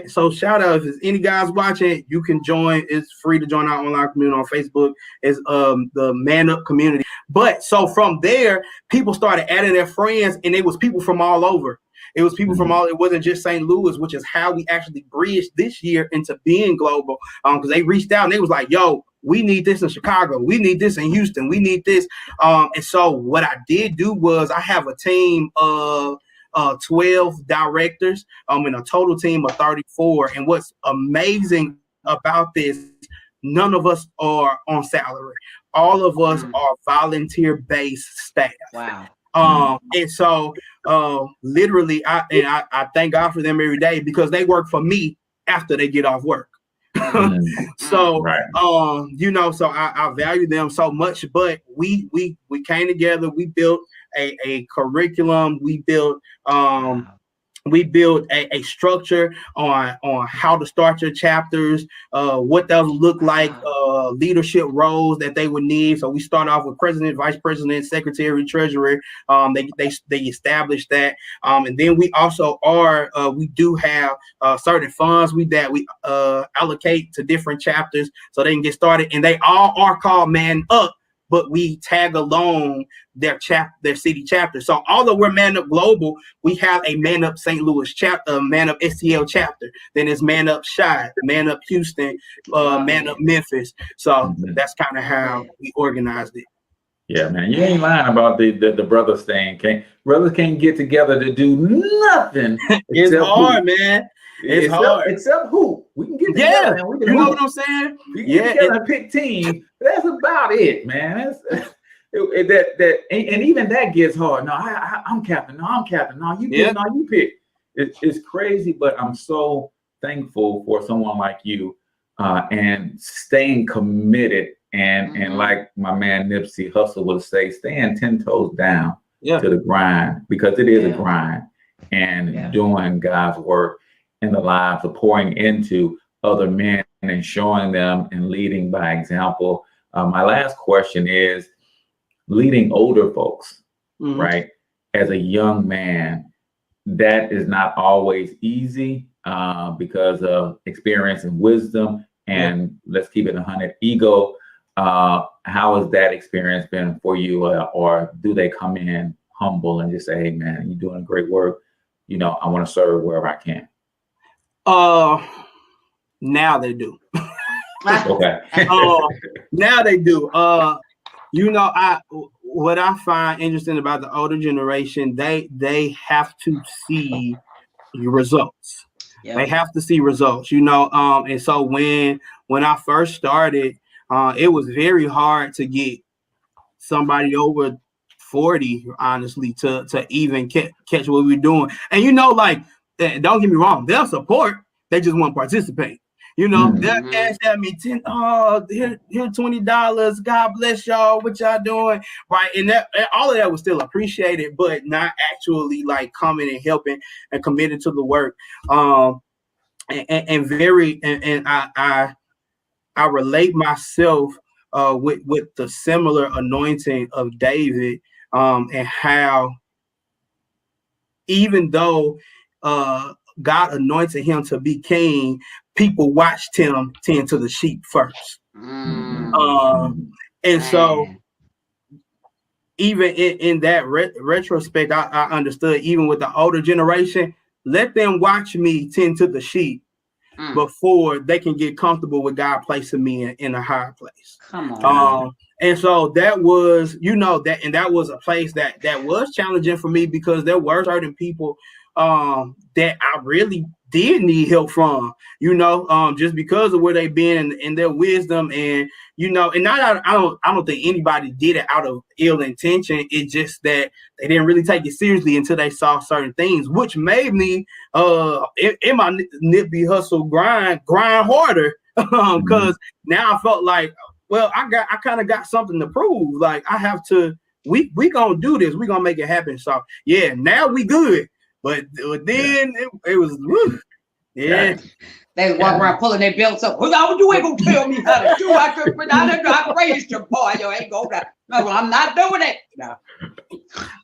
so shout out, if there's any guys watching, you can join. It's free to join our online community on Facebook. It's the ManUp community. But so from there, people started adding their friends, and it was people from all over. It was people from all, it wasn't just St. Louis, which is how we actually bridged this year into being global. Because they reached out and they was like, yo, we need this in Chicago. We need this in Houston. We need this. And so what I did do was I have a team of 12 directors and a total team of 34. And what's amazing about this, none of us are on salary. All of us are volunteer-based staff. Wow. And so literally I thank God for them every day, because they work for me after they get off work. So so I value them so much. But we came together, we built a curriculum, we built a structure on how to start your chapters, what those look like, leadership roles that they would need. So we start off with president, vice president, secretary, treasurer. They established that, and then we also we do have certain funds that we allocate to different chapters so they can get started, and they all are called ManUp, but we tag along their city chapter. So although we're ManUp Global, we have a ManUp St. Louis chapter, ManUp STL chapter. Then it's ManUp Chi, ManUp Houston, ManUp Memphis. So that's kind of how we organized it. Yeah, man, you ain't lying about the brothers thing. Brothers can't get together to do nothing. It's hard, man. It's hard. Except who? We can get together. Yeah, you know what I'm saying? We can get together and pick teams. That's about it, man. And even that gets hard. No, I'm captain. No, I'm captain. No, you pick. No, you pick. It's crazy, but I'm so thankful for someone like you and staying committed and like my man Nipsey Hussle would say, staying 10 toes down to the grind, because it is a grind, and doing God's work in the lives of pouring into other men and showing them and leading by example. My last question is leading older folks, right? As a young man, that is not always easy because of experience and wisdom, and let's keep it 100, ego. How has that experience been for you? Or do they come in humble and just say, hey man, you're doing great work. You know, I want to serve wherever I can. Now they do. Okay. Now they do. What I find interesting about the older generation, they have to see results. Yep. They have to see results, and so when I first started, it was very hard to get somebody over 40, honestly, to even catch what we're doing. And don't get me wrong, they'll support, they just won't participate. They'll cash at me here $20. God bless y'all. What y'all doing? Right. And that all of that was still appreciated, but not actually like coming and helping and committed to the work. I relate myself with the similar anointing of David, and how even though God anointed him to be king, people watched him tend to the sheep first. And so even in that retrospect, I understood, even with the older generation, let them watch me tend to the sheep before they can get comfortable with God placing me in a higher place. Come on. And so that was, that was a place that was challenging for me, because there were certain people that I really did need help from, just because of where they've been and their wisdom, and and I don't think anybody did it out of ill intention. It's just that they didn't really take it seriously until they saw certain things, which made me in my nippy hustle grind harder, because now I felt like, well, I kind of got something to prove. Like, I have to, we gonna do this, we gonna make it happen. So yeah, now we good. But then it was, woo, yeah. They walk around pulling their belts up. Well, you ain't gonna tell me how to do. I raised your boy. You ain't gonna. No, I'm not doing it.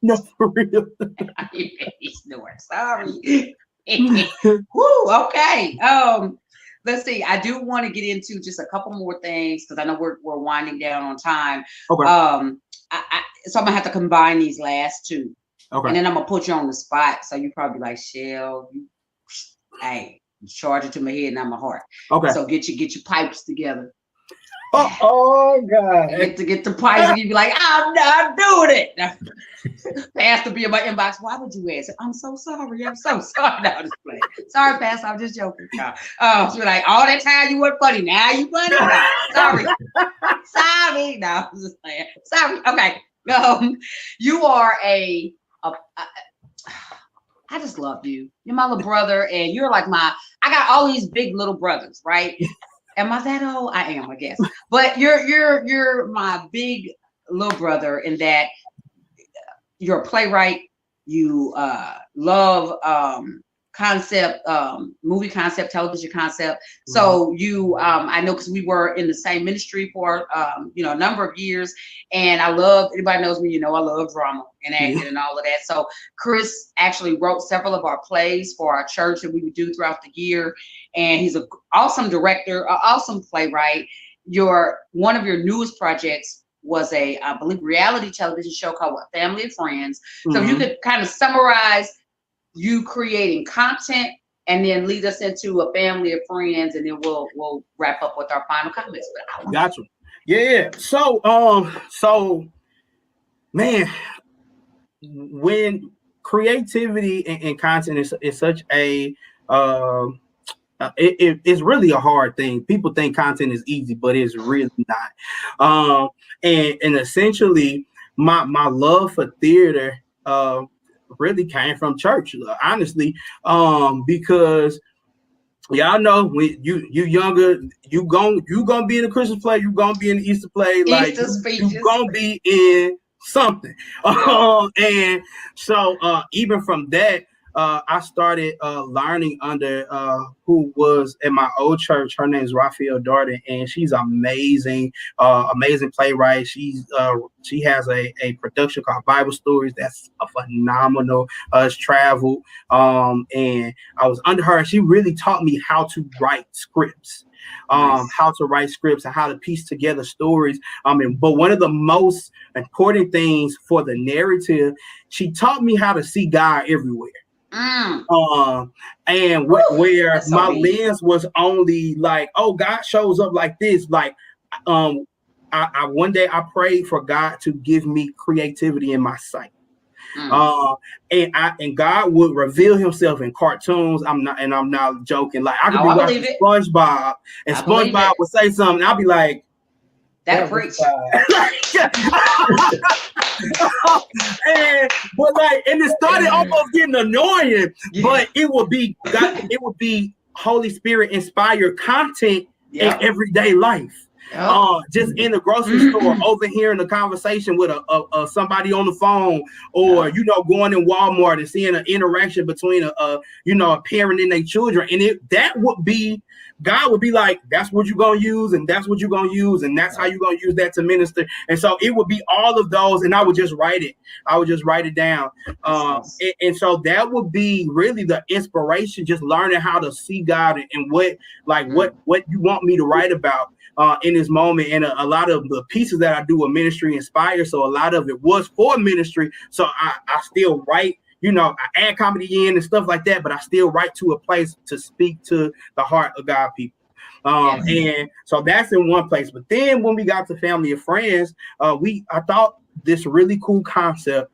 No, for real. He's snoring. Sorry. Woo. Okay. Let's see. I do want to get into just a couple more things, because I know we're winding down on time. Okay. So I'm gonna have to combine these last two. Okay. And then I'm gonna put you on the spot. So you probably like, Shell, hey, charge it to my head and not my heart. Okay. So get your pipes together. Oh God. Get the pipes, and you be like, I'm not doing it. Pastor be in my inbox. Why would you ask? I'm so sorry. I'm so sorry. No, I'm just playing. Sorry, Pastor. I'm just joking. She was like, all that time you weren't funny. Now you funny. No, sorry. Sorry. No, I'm just playing. Sorry. Okay. You are I just love you. You're my little brother, and you're like I got all these big little brothers, right? Am I that old? I am, I guess. But you're my big little brother in that you're a playwright. You love concept, movie concept, television concept. So you, I know, because we were in the same ministry for a number of years, and I love, anybody knows me, I love drama and acting and all of that. So Chris actually wrote several of our plays for our church that we would do throughout the year, and he's an awesome director, an awesome playwright. One of your newest projects was I believe, reality television show called Family and Friends. So you could kind of summarize you creating content and then lead us into a family of friends, and then we'll wrap up with our final comments. Gotcha. Yeah. So man, when creativity and content is such a it's really a hard thing. People think content is easy, but it's really not. And essentially my love for theater really came from church, honestly, because y'all know, when you younger, you gonna be in a Christmas play, you gonna be in the Easter play, like you gonna be in something. And so even from that, I started learning under who was at my old church. Her name is Raphael Darden, and she's amazing playwright. She has a production called Bible Stories that's a phenomenal. It's traveled, and I was under her, and she really taught me how to write scripts. How to write scripts and how to piece together stories. But one of the most important things for the narrative, she taught me how to see God everywhere. And where my lens was only like, oh, God shows up like this. Like, I one day I prayed for God to give me creativity in my sight. And God would reveal himself in cartoons. I'm not joking. Like, I could be watching SpongeBob, and SpongeBob would say something, and I'll be like, that preach. And it started almost getting annoying, but it would be Holy Spirit inspired content in everyday life. just in the grocery store, overhearing a conversation with a somebody on the phone, or going in Walmart and seeing an interaction between a parent and their children, and that would be, God would be like, that's what you're gonna use, and that's what you're gonna use, and that's how you're gonna use that to minister. And so it would be all of those, and I would just write it. I would just write it down. And so that would be really the inspiration, just learning how to see God and what you want me to write about in this moment. And a lot of the pieces that I do are ministry inspired, so a lot of it was for ministry. So I still write. I add comedy in and stuff like that, but I still write to a place to speak to the heart of God people. And so that's in one place. But then when we got to family and friends, I thought this really cool concept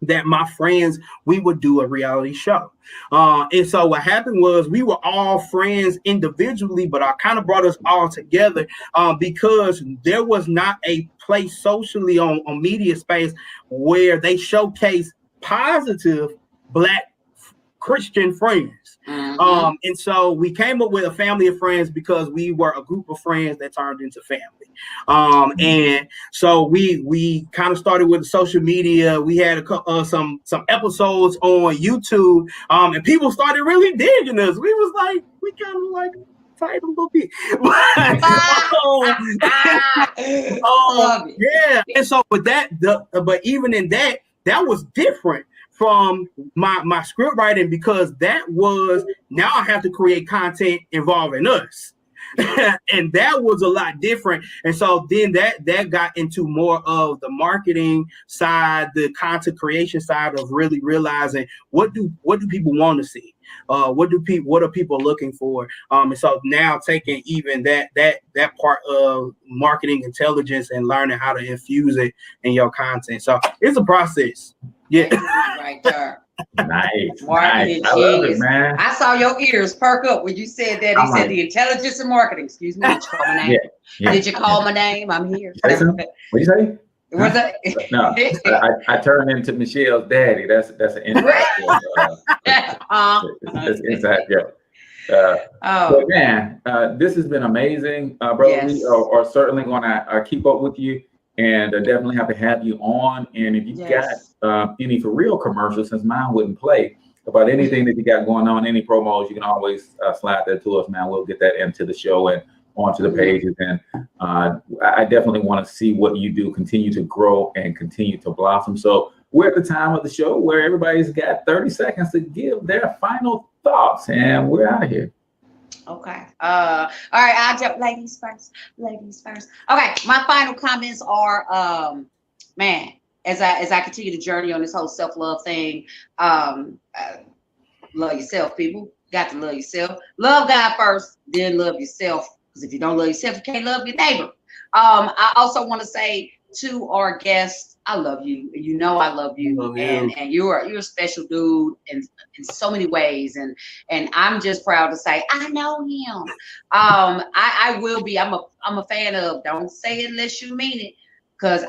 that my friends, we would do a reality show. And so what happened was we were all friends individually, but I kind of brought us all together because there was not a place socially on media space where they showcase positive Black Christian friends. And so we came up with a family of friends because we were a group of friends that turned into family. And so we kind of started with social media. We had some episodes on YouTube, and people started really digging us. We was like, we kind of like tight a little bit. Yeah. And so with that, but even in that was different from my script writing, because that was, now I have to create content involving us. And that was a lot different. And so then that got into more of the marketing side, the content creation side of really realizing what do people want to see? What are people looking for? And so now taking even that part of marketing intelligence and learning how to infuse it in your content. So it's a process. Yeah. Right there. Nice. Marketing, nice. I love it, man. I saw your ears perk up when you said that. He said the intelligence of marketing. Excuse me. Did you call my name? Yeah. Did you call my name? I'm here. What you say? Was that? No, I turned into Michelle's daddy. That's an inside joke. That's inside joke. But man, this has been amazing, brother. Yes. We are certainly going to keep up with you, and definitely have to have you on. And if you got any for real commercials, since mine wouldn't play, about anything that you got going on, any promos, you can always slide that to us, man. We'll get that into the show and onto the pages. And I definitely want to see what you do continue to grow and continue to blossom. So we're at the time of the show where everybody's got 30 seconds to give their final thoughts, and we're out of here. Okay. All right. I'll jump ladies first. Okay. My final comments are, man, as I continue the journey on this whole self-love thing, love yourself, people. Got to love yourself. Love God first, then love yourself. Because if you don't love yourself, you can't love your neighbor. I also want to say to our guests, I love you. You know I love you. And you're a special dude in so many ways. And I'm just proud to say I know him. I will be. I'm a fan of, don't say it unless you mean it. Because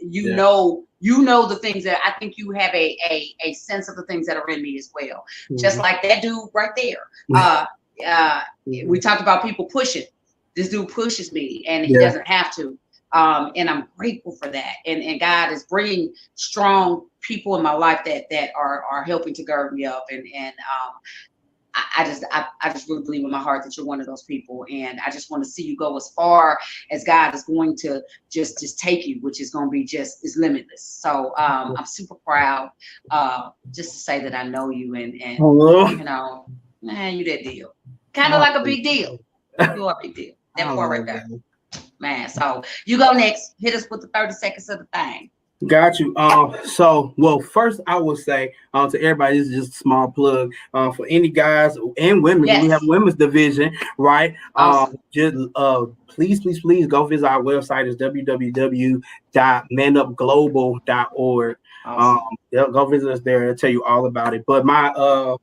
you know the things that I think you have a sense of the things that are in me as well. Mm-hmm. Just like that dude right there. We talked about people pushing. This dude pushes me, and he doesn't have to. And I'm grateful for that. And God is bringing strong people in my life that are helping to gird me up. And I just really believe in my heart that you're one of those people. And I just want to see you go as far as God is going to just take you, which is going to be is limitless. So I'm super proud just to say that I know you and you know, man, you that deal. Kind of like a big deal. You are a big deal. That part right there. Man, so you go next. Hit us with the 30 seconds of the thing. Got you. First I will say to everybody, this is just a small plug for any guys and women. Yes. We have women's division, right? Awesome. Please go visit our website. It's www.manupglobal.org. Awesome. Go visit us there and tell you all about it. But I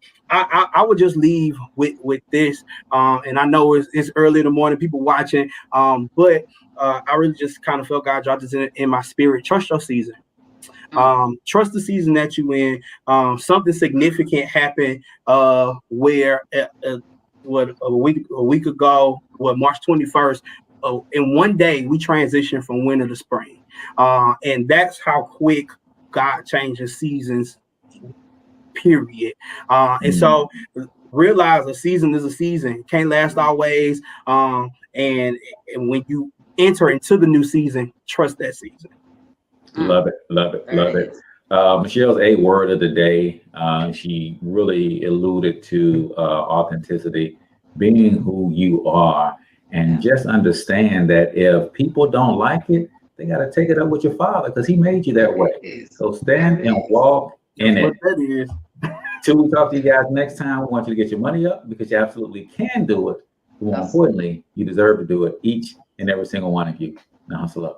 would just leave with this, and I know it's early in the morning, people watching, but I really just kind of felt God dropped this in my spirit. Trust your season. Trust the season that you in. Something significant happened where a week ago, March 21st, in one day we transition from winter to spring, and that's how quick God changes seasons. Period. And so realize a season is a season, can't last always. And when you enter into the new season, trust that season. Love it, love it, love it. Michelle's a word of the day. She really alluded to authenticity, being who you are, and just understand that if people don't like it, they got to take it up with your Father because He made you that way. So stand and walk in it. That is. Till we talk to you guys next time, we want you to get your money up because you absolutely can do it. But more importantly, you deserve to do it, each and every single one of you. Now hustle up.